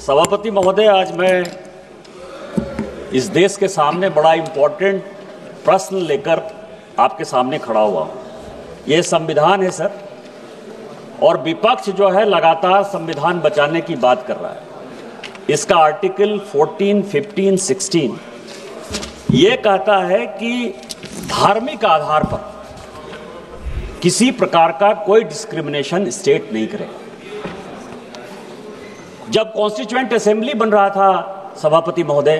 सभापति महोदय, आज मैं इस देश के सामने बड़ा इम्पोर्टेंट प्रश्न लेकर आपके सामने खड़ा हुआ हूँ। ये संविधान है सर, और विपक्ष जो है लगातार संविधान बचाने की बात कर रहा है। इसका आर्टिकल 14, 15, 16 ये कहता है कि धार्मिक आधार पर किसी प्रकार का कोई डिस्क्रिमिनेशन स्टेट नहीं करे। जब कॉन्स्टिट्यूएंट असेंबली बन रहा था सभापति महोदय,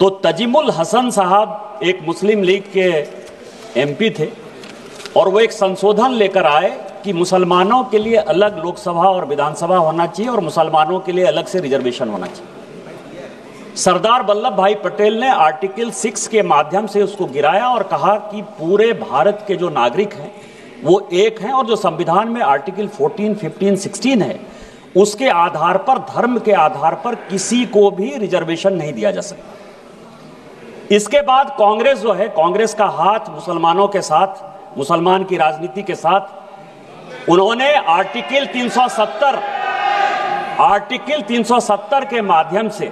तो तजीमुल हसन साहब एक मुस्लिम लीग के एमपी थे और वो एक संशोधन लेकर आए कि मुसलमानों के लिए अलग लोकसभा और विधानसभा होना चाहिए और मुसलमानों के लिए अलग से रिजर्वेशन होना चाहिए। सरदार वल्लभ भाई पटेल ने आर्टिकल 6 के माध्यम से उसको गिराया और कहा कि पूरे भारत के जो नागरिक हैं वो एक हैं, और जो संविधान में आर्टिकल 14, 15, 16 है उसके आधार पर, धर्म के आधार पर किसी को भी रिजर्वेशन नहीं दिया जा सकता। इसके बाद कांग्रेस जो है, कांग्रेस का हाथ मुसलमानों के साथ, मुसलमान की राजनीति के साथ, उन्होंने आर्टिकल 370 के माध्यम से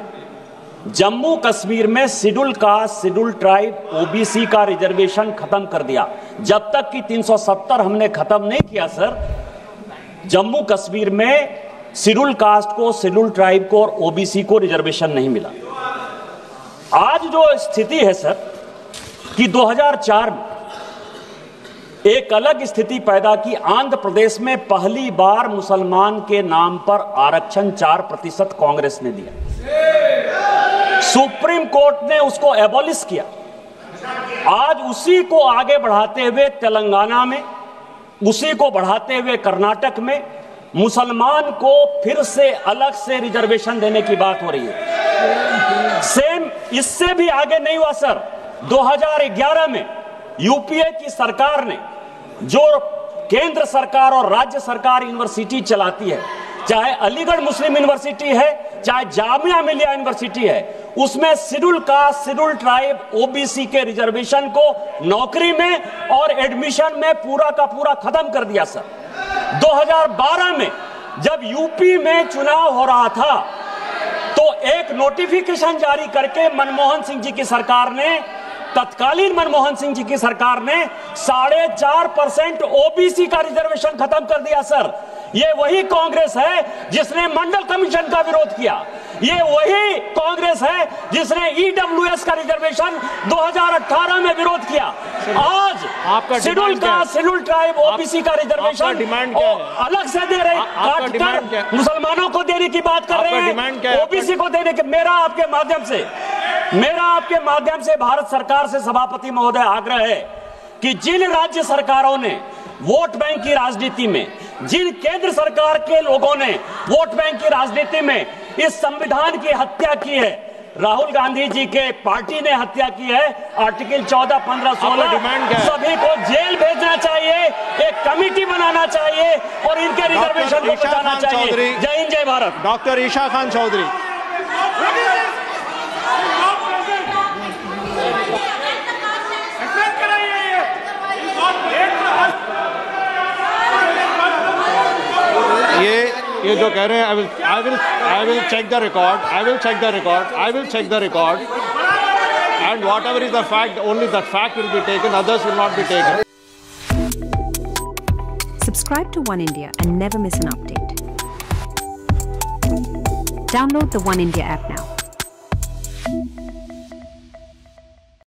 जम्मू कश्मीर में schedule caste, schedule tribe, OBC का रिजर्वेशन खत्म कर दिया। जब तक कि 370 हमने खत्म नहीं किया सर, जम्मू कश्मीर में शेड्यूल कास्ट को, शेड्यूल ट्राइब को और ओबीसी को रिजर्वेशन नहीं मिला। आज जो स्थिति है सर कि 2004 में एक अलग स्थिति पैदा की। आंध्र प्रदेश में पहली बार मुसलमान के नाम पर आरक्षण 4% कांग्रेस ने दिया। सुप्रीम कोर्ट ने उसको एबॉलिश किया। आज उसी को आगे बढ़ाते हुए तेलंगाना में, उसी को बढ़ाते हुए कर्नाटक में मुसलमान को फिर से अलग से रिजर्वेशन देने की बात हो रही है। सेम इससे भी आगे नहीं हुआ सर। 2011 में यूपीए की सरकार ने, जो केंद्र सरकार और राज्य सरकार यूनिवर्सिटी चलाती है, चाहे अलीगढ़ मुस्लिम यूनिवर्सिटी है, चाहे जामिया मिलिया यूनिवर्सिटी है, उसमें schedule caste, schedule tribe, OBC के रिजर्वेशन को नौकरी में और एडमिशन में पूरा का पूरा खत्म कर दिया सर। 2012 में जब यूपी में चुनाव हो रहा था तो एक नोटिफिकेशन जारी करके मनमोहन सिंह जी की सरकार ने, तत्कालीन मनमोहन सिंह जी की सरकार ने 4.5% ओबीसी का रिजर्वेशन खत्म कर दिया सर। ये वही कांग्रेस है जिसने मंडल कमीशन का विरोध किया। ये वही कांग्रेस है जिसने ईडब्ल्यूएस का रिजर्वेशन 2018 में विरोध किया। आज schedule caste, schedule tribe, OBC का रिजर्वेशन अलग से दे रहे, काटकर मुसलमानों को देने की बात कर रहे हैं, ओबीसी को देने के। मेरा आपके माध्यम से भारत सरकार से सभापति महोदय आग्रह है कि जिन राज्य सरकारों ने वोट बैंक की राजनीति में, जिन केंद्र सरकार के लोगों ने वोट बैंक की राजनीति में इस संविधान की हत्या की है, राहुल गांधी जी के पार्टी ने हत्या की है, आर्टिकल 14, 15, 16 सभी को जेल भेजना चाहिए, एक कमेटी बनाना चाहिए और इनके रिजर्वेशन को बचाना चाहिए। जय हिंद, जय भारत। डॉक्टर ईशा खान चौधरी। ये जो कह रहे हैं, I will check the record, and whatever is the fact, only that fact will be taken, others will not be taken. Subscribe to One India and never miss an update. Download the One India app now.